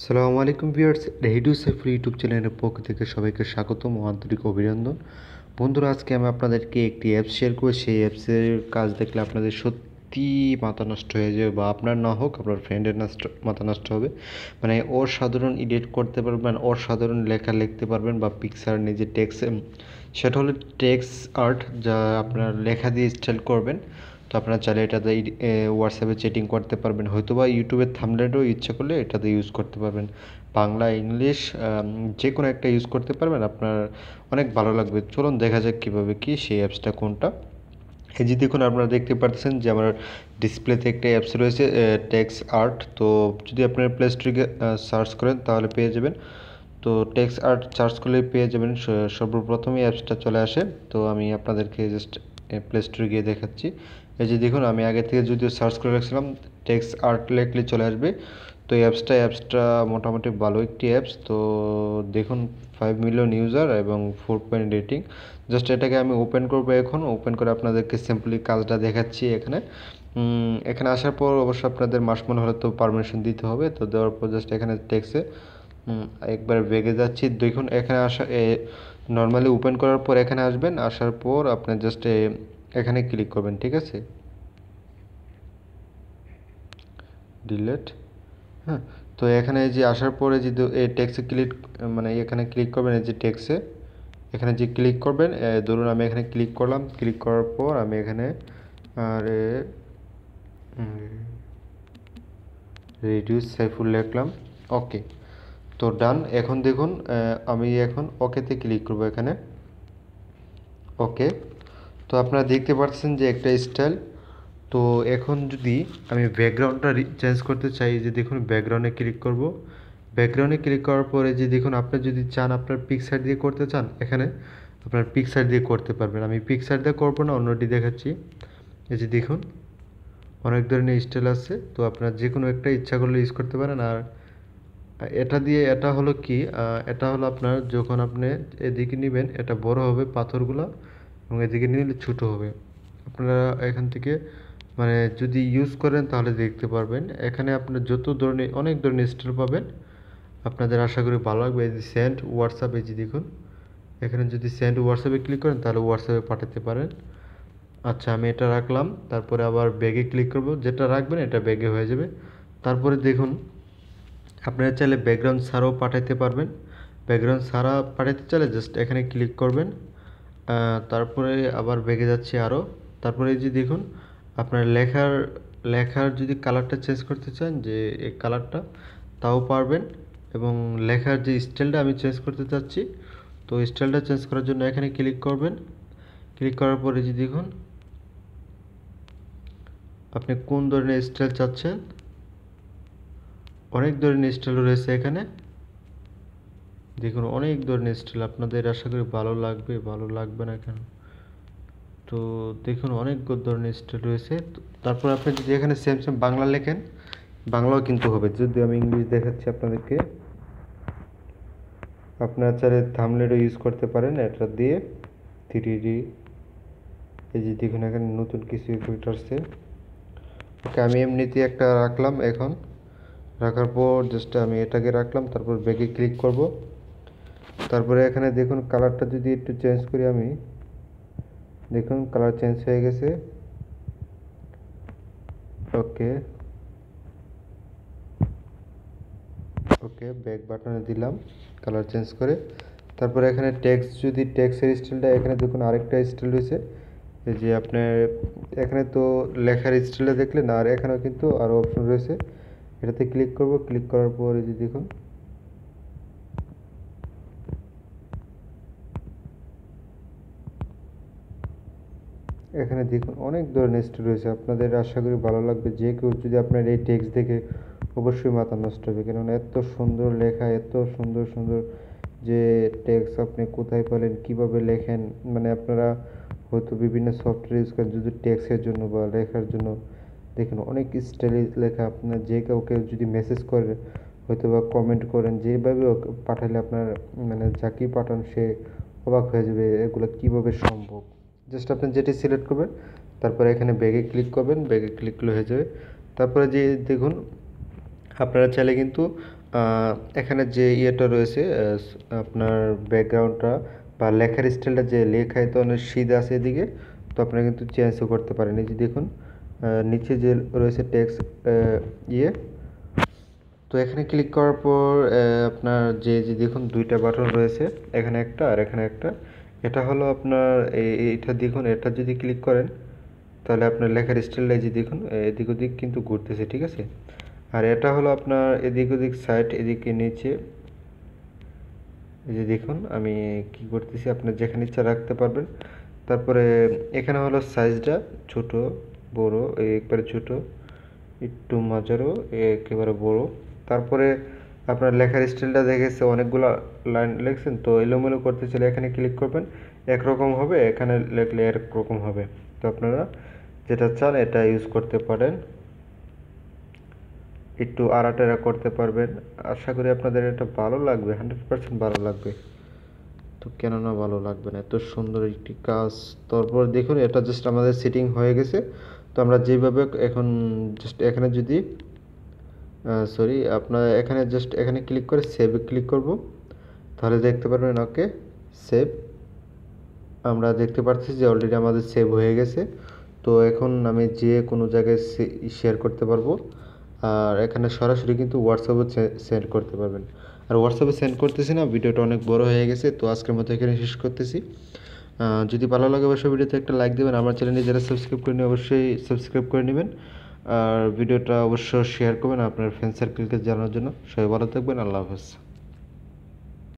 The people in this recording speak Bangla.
আসসালামু আলাইকুম ভিউয়ার্স, রেডিও সাইফুল ইউটিউব চ্যানেলের পক্ষ থেকে সবাইকে স্বাগতম ও আন্তরিক অভিনন্দন। বন্ধুরা, আজকে আমি আপনাদেরকে একটি অ্যাপস শেয়ার করব। সেই অ্যাপসের কাজ দেখলে আপনাদের সত্যি মাথা নষ্ট হয়ে যাবে, বা আপনার না হোক আপনার ফ্রেন্ডের মাথা নষ্ট হবে। মানে অসাধারণ এডিট করতে পারবেন, অসাধারণ লেখা লিখতে পারবেন, বা পিকচার নিজে টেক্সট, সেটা হলো টেক্সট আর্ট, যা আপনার লেখা দিয়ে স্টাইল করবেন। তো আপনারা চাইলে এটাতে হোয়াটসঅ্যাপে চ্যাটিং করতে পারবেন, হয়তো বা ইউটিউবের থাম্বনেলও ইচ্ছা করলে এটাতে ইউজ করতে পারবেন। বাংলা, ইংলিশ, যে কোনো একটা ইউজ করতে পারবেন, আপনার অনেক ভালো লাগবে। চলুন দেখা যাক কীভাবে কি সেই অ্যাপসটা কোনটা। এই যে দেখুন, আপনারা দেখতে পাচ্ছেন যে আমার ডিসপ্লেতে একটা অ্যাপস রয়েছে, টেক্সট আর্ট। তো যদি আপনারা প্লে স্টোরে সার্চ করেন তাহলে পেয়ে যাবেন। তো টেক্সট আর্ট সার্চ করলে পেয়ে যাবেন, সর্বপ্রথমই অ্যাপসটা চলে আসে। তো আমি আপনাদেরকে জাস্ট প্লে স্টোরে গিয়ে দেখাচ্ছি। এই যে দেখুন, আমি আগে থেকে যদিও সার্চ করে রাখছিলাম, টেক্সট আর্ট লিখলে চলে আসবে। তো এই অ্যাপসটা মোটামুটি ভালো একটি অ্যাপস। তো দেখুন, 5 মিলিয়ন ইউজার এবং 4 রেটিং। জাস্ট এটাকে আমি ওপেন করবো। এখন ওপেন করে আপনাদেরকে সিম্পলি কাজটা দেখাচ্ছি। এখানে আসার পর অবশ্য আপনাদের মাসমনে হলে তো পারমিশন দিতে হবে। তো দেওয়ার পর জাস্ট এখানে টেক্সে একবার বেগে যাচ্ছি। দেখুন, এখানে নর্মালি ওপেন করার পর এখানে আসবেন। আসার পর আপনি জাস্ট এখানে ক্লিক করবেন, ঠিক আছে? ডিলেট। হ্যাঁ, তো এখানে যে আসার পরে যে এই টেক্সে ক্লিক, মানে এখানে ক্লিক করবেন। এই যে টেক্সে এখানে যে ক্লিক করবেন, ধরুন আমি এখানে ক্লিক করলাম। ক্লিক করার পর আমি এখানে রেডিউস সাইফুল লিখলাম। ওকে, তো ডান। এখন দেখুন, আমি এখন ওকেতে ক্লিক করব এখানে। ওকে, তো আপনারা দেখতে পাচ্ছেন যে একটা স্টাইল। তো এখন যদি আমি ব্যাকগ্রাউন্ডটা চেঞ্জ করতে চাই, যে দেখুন ব্যাকগ্রাউন্ডে ক্লিক করব। ব্যাকগ্রাউন্ডে ক্লিক করার পরে যে দেখুন, আপনি যদি চান আপনার পিকচার দিয়ে করতে চান, এখানে আপনার পিকচার দিয়ে করতে পারবেন। আমি পিকচার দিয়ে করবো না, অন্যটি দেখাচ্ছি। এই যে দেখুন, অনেক ধরনের স্টাইল আছে। তো আপনার যে কোনো একটা ইচ্ছা করলে ইউজ করতে পারেন। আর এটা দিয়ে এটা হলো কি, এটা হলো আপনার যখন আপনি এদিকে নেবেন এটা বড় হবে পাথরগুলো, এবং এদিকে নিলে ছোটো হবে। আপনারা এখান থেকে মানে যদি ইউজ করেন তাহলে দেখতে পারবেন। এখানে আপনার যত ধরনের অনেক ধরনের স্টাইল পাবেন, আপনাদের আশা করি ভালো লাগবে। এই যে সেন্ড হোয়াটসঅ্যাপ, এই যে দেখুন এখানে যদি সেন্ড হোয়াটসঅ্যাপে ক্লিক করেন তাহলে হোয়াটসঅ্যাপে পাঠাতে পারেন। আচ্ছা, আমি এটা রাখলাম। তারপরে আবার ব্যাগে ক্লিক করব। যেটা রাখবেন এটা ব্যাগে হয়ে যাবে। তারপরে দেখুন, আপনারা চাইলে ব্যাকগ্রাউন্ড ছাড়াও পাঠাতে পারবেন। ব্যাকগ্রাউন্ড ছাড়া পাঠাতে চাইলে জাস্ট এখানে ক্লিক করবেন। তারপরে আবার ব্যাগে যাচ্ছে আরও। তারপরে এই যে দেখুন, আপনার লেখার যদি কালারটা চেঞ্জ করতে চান, যে এই কালারটা, তাও পারবেন। এবং লেখার যে স্টাইলটা আমি চেঞ্জ করতে চাচ্ছি, তো স্টাইলটা চেঞ্জ করার জন্য এখানে ক্লিক করবেন। ক্লিক করার পরে যে দেখুন, আপনি কোন ধরনের স্টাইল চাচ্ছেন, অনেক ধরনের স্টাইল রয়েছে এখানে। দেখুন অনেক ধরনের স্টাইল, আপনাদের আশা করি ভালো লাগবে, ভালো লাগবে না কেন। তো দেখুন অনেক ধরনের স্টাইল রয়েছে। তারপর আপনি যদি এখানে সেম সেম বাংলা লেখেন, বাংলাও কিন্তু হবে। যদি আমি ইংলিশ দেখাচ্ছি আপনাদেরকে, আপনারা চাইলে থাম্বনেলও ইউজ করতে পারেন এটা দিয়ে। 3D, এই যে দেখুন এখানে নতুন কিছু ইফেক্ট আসছে। ওকে, আমি এমনিতে একটা রাখলাম। এখন রাখার পর জাস্ট আমি এটাকে রাখলাম। তারপর ব্যাগে ক্লিক করব। তারপরে এখানে দেখুন কালারটা যদি একটু চেঞ্জ করি আমি, দেখুন কালার চেঞ্জ হয়ে গেছে। ওকে, ওকে, ব্যাক বাটনে দিলাম কালার চেঞ্জ করে। তারপরে এখানে টেক্সট, যদি টেক্সটের স্টাইলটা, এখানে দেখুন আরেকটা স্টাইল রয়েছে। এই যে আপনার এখানে তো লেখার স্টাইলটা দেখলেন, আর এখানেও কিন্তু আরও অপশন রয়েছে। এটাতে ক্লিক করব। ক্লিক করার পর এই যে দেখুন, এখানে দেখুন অনেক ধরনের স্টাইল রয়েছে। আপনাদের আশা করি ভালো লাগবে। যে কেউ যদি আপনার এই টেক্সট দেখে অবশ্যই মাথা নষ্ট হবে, কেননা এত সুন্দর লেখা, এত সুন্দর সুন্দর যে টেক্সট আপনি কোথায় পেলেন, কীভাবে লেখেন। মানে আপনারা হয়তো বিভিন্ন সফটওয়্যার ইউজ করেন যদি টেক্সটের জন্য বা লেখার জন্য। দেখুন অনেক স্টাইলে লেখা। আপনার যে কাউকে যদি মেসেজ করেন, হয়তো বা কমেন্ট করেন, যেভাবে পাঠালে আপনার মানে যাকেই পাঠান সে অবাক হয়ে যাবে এগুলো কীভাবে সম্ভব। জাস্ট আপনি যেটি সিলেক্ট করবেন, তারপরে এখানে ব্যাগে ক্লিক করবেন। ব্যাগে ক্লিক করলে হয়ে যাবে। তারপরে যে দেখুন, আপনারা চাইলে কিন্তু এখানে যে ইয়েটা রয়েছে আপনার ব্যাকগ্রাউন্ডটা বা লেখার স্টাইলটা, যে লেখায় তো অনেক সিধা আছে এদিকে, তো আপনারা কিন্তু চেঞ্জও করতে পারেন। এই যে দেখুন নিচে যে রয়েছে টেক্সট ইয়ে, তো এখানে ক্লিক করার পর আপনার যে দেখুন দুইটা বাটন রয়েছে, এখানে একটা আর এখানে একটা। এটা হলো আপনার এইটা দেখুন, এটা যদি ক্লিক করেন তাহলে আপনার লেখার স্টাইলটা যে দেখুন এদিক ওদিক কিন্তু ঘুরতেছে, ঠিক আছে। আর এটা হলো আপনার এদিক ওদিক সাইড, এদিকে নিচে, এই যে দেখুন আমি কি করতেছি, আপনার যেখানে ইচ্ছা রাখতে পারবেন। তারপরে এখানে হলো সাইজটা ছোট বড়, একবারে ছোট, একটু মাঝারো, একেবারে বড়। তারপরে আপনার লেখার স্টাইলটা দেখেছে অনেকগুলো লাইন লিখছেন, তো এলোমেলো করতে চাইলে এখানে ক্লিক করবেন, একরকম হবে, এখানে লিখলে একরকম হবে। তো আপনারা যেটা চান এটা ইউজ করতে পারেন, একটু আড়াটেরা করতে পারবেন। আশা করি আপনাদের এটা ভালো লাগবে, 100% ভালো লাগবে। তো কেন না ভালো লাগবে না, এত সুন্দর একটি কাজ। তারপর দেখুন এটা জাস্ট আমাদের সেটিং হয়ে গেছে। তো আমরা যেভাবে এখন জাস্ট এখানে যদি সরি, আপনার এখানে জাস্ট এখানে ক্লিক করে সেভে ক্লিক করব, তাহলে দেখতে পারবেন ওকে সেভ। আমরা দেখতে পাচ্ছি যে অলরেডি আমাদের সেভ হয়ে গেছে। তো এখন আমি যে কোনো জায়গায় শেয়ার করতে পারবো, আর এখানে সরাসরি কিন্তু হোয়াটসঅ্যাপে সেন্ড করতে পারবেন। আর হোয়াটসঅ্যাপে সেন্ড করতেছি না, ভিডিওটা অনেক বড় হয়ে গেছে, তো আজকের মতো এখানে শেষ করতেছি। যদি ভালো লাগে অবশ্যই ভিডিওতে একটা লাইক দেবেন, আমার চ্যানেলে যারা সাবস্ক্রাইব করেনি অবশ্যই সাবস্ক্রাইব করে নেবেন, আর ভিডিওটা অবশ্যই শেয়ার করবেন আপনার ফ্রেন্ড সার্কেলকে জানানোর জন্য। সবাই ভালো থাকবেন, আল্লাহ হাফেজ।